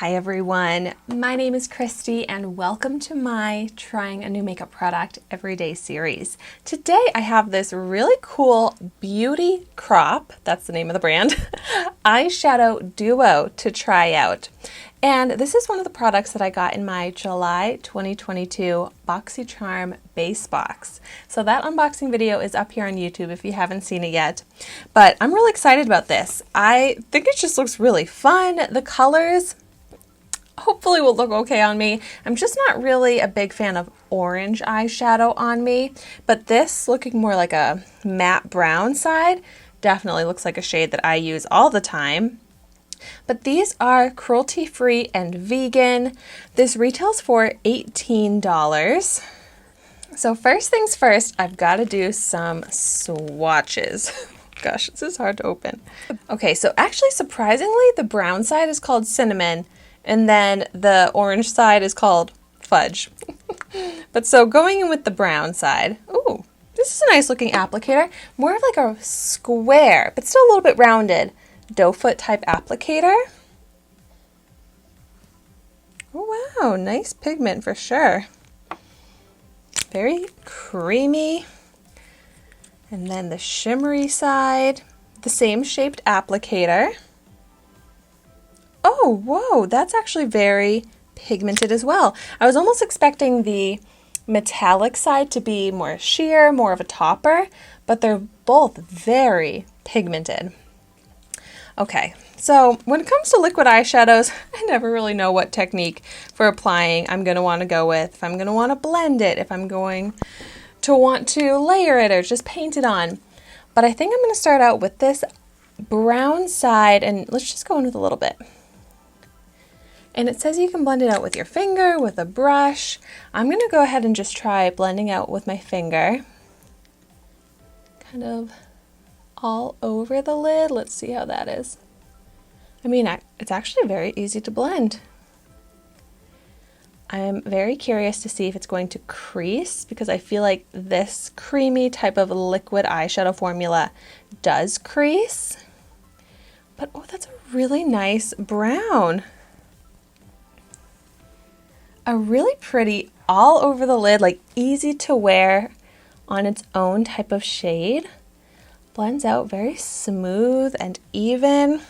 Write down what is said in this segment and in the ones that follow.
Hi everyone, my name is Christy and welcome to my Trying a New Makeup Product Everyday series. Today I have this really cool Beauty Crop, that's the name of the brand, eyeshadow duo to try out. And this is one of the products that I got in my July 2022 Boxycharm base box. So that unboxing video is up here on YouTube if you haven't seen it yet. But I'm really excited about this. I think it just looks really fun. The colors hopefully will look okay on me. I'm just not really a big fan of orange eyeshadow on me, but this, looking more like a matte brown side, definitely looks like a shade that I use all the time. But these are cruelty-free and vegan. This retails for $18. So first things first, I've got to do some swatches. Gosh, this is hard to open. Okay, so actually surprisingly, the brown side is called Cinnamon, and then the orange side is called Fudge. But so going in with the brown side, ooh, this is a nice looking applicator. More of like a square, but still a little bit rounded doe foot type applicator. Oh wow, nice pigment for sure. Very creamy. And then the shimmery side, the same shaped applicator. Oh, whoa, that's actually very pigmented as well. I was almost expecting the metallic side to be more sheer, more of a topper, but they're both very pigmented. Okay, so when it comes to liquid eyeshadows, I never really know what technique for applying I'm going to want to go with, if I'm going to want to blend it, if I'm going to want to layer it or just paint it on. But I think I'm going to start out with this brown side, and let's just go in with a little bit. And it says you can blend it out with your finger, with a brush. I'm going to go ahead and just try blending out with my finger. Kind of all over the lid. Let's see how that is. I mean, it's actually very easy to blend. I'm very curious to see if it's going to crease, because I feel like this creamy type of liquid eyeshadow formula does crease. But oh, that's a really nice brown. A really pretty all over the lid, like easy to wear on its own type of shade. Blends out very smooth and even.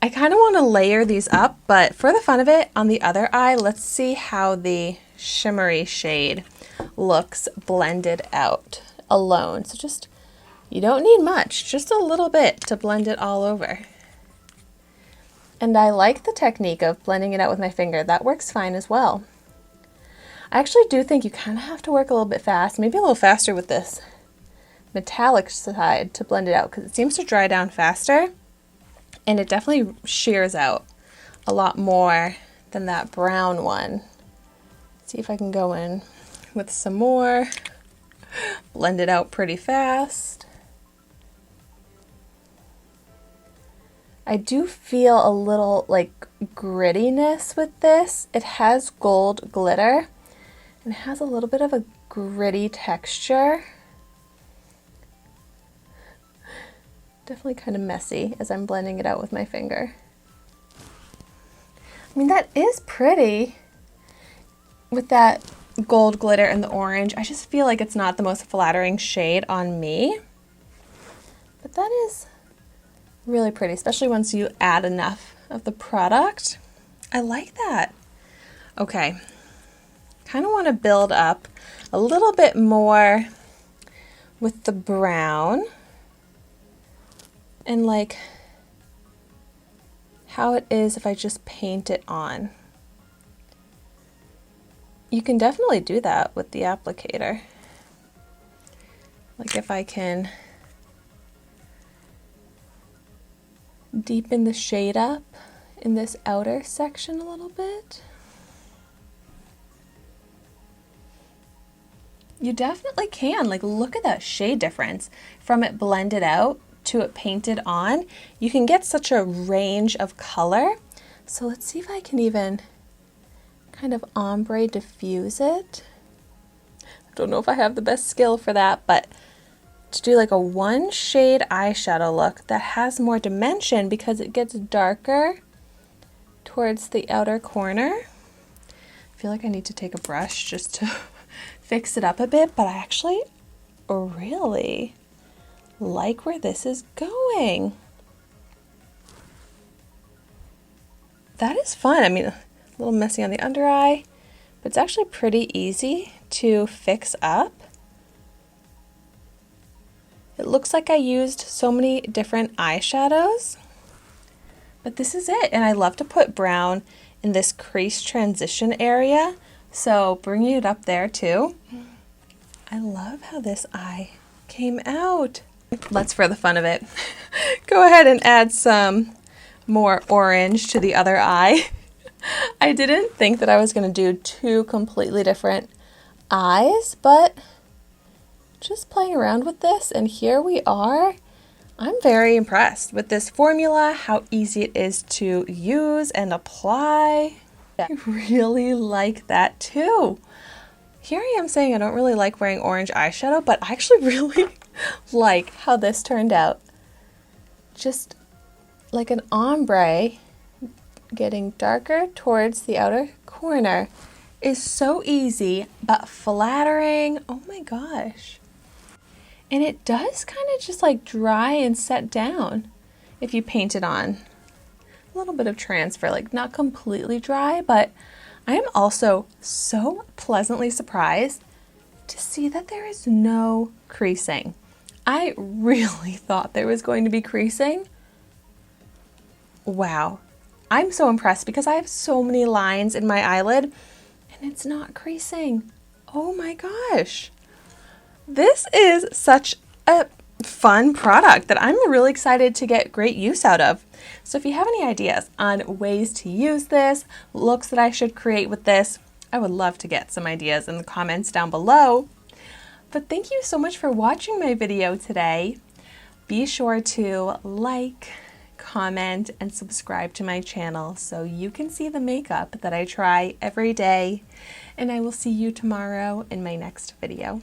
I kind of want to layer these up, but for the fun of it, on the other eye, let's see how the shimmery shade looks blended out alone. So just, you don't need much, just a little bit to blend it all over. And I like the technique of blending it out with my finger. That works fine as well. I actually do think you kind of have to work a little bit fast, maybe a little faster with this metallic side to blend it out, because it seems to dry down faster and it definitely shears out a lot more than that brown one. Let's see if I can go in with some more, blend it out pretty fast. I do feel a little like grittiness with this. It has gold glitter and it has a little bit of a gritty texture. Definitely kind of messy as I'm blending it out with my finger. I mean, that is pretty with that gold glitter and the orange. I just feel like it's not the most flattering shade on me, but that is really pretty, especially once you add enough of the product. I like that. Okay, kind of want to build up a little bit more with the brown and like how it is if I just paint it on. You can definitely do that with the applicator. Like if I can deepen the shade up in this outer section a little bit. You definitely can. Like, look at that shade difference from it blended out to it painted on. You can get such a range of color. So let's see if I can even kind of ombre diffuse it. I don't know if I have the best skill for that, but to do like a one shade eyeshadow look that has more dimension because it gets darker towards the outer corner. I feel like I need to take a brush just to fix it up a bit, but I actually really like where this is going. That is fun. I mean, a little messy on the under eye, but it's actually pretty easy to fix up. It looks like I used so many different eyeshadows, but this is it. And I love to put brown in this crease transition area, so bringing it up there too. I love how this eye came out. Let's, for the fun of it, go ahead and add some more orange to the other eye. I didn't think that I was going to do two completely different eyes, but just playing around with this, and here we are. I'm very impressed with this formula, how easy it is to use and apply. I really like that too. Here I am saying I don't really like wearing orange eyeshadow, but I actually really like how this turned out. Just like an ombre, getting darker towards the outer corner is so easy, but flattering. Oh my gosh. And it does kind of just like dry and set down if you paint it on. A little bit of transfer, like not completely dry, but I am also so pleasantly surprised to see that there is no creasing. I really thought there was going to be creasing. Wow. I'm so impressed because I have so many lines in my eyelid and it's not creasing. Oh my gosh. This is such a fun product that I'm really excited to get great use out of. So if you have any ideas on ways to use this, looks that I should create with this, I would love to get some ideas in the comments down below. But thank you so much for watching my video today. Be sure to like, comment, and subscribe to my channel so you can see the makeup that I try every day. And I will see you tomorrow in my next video.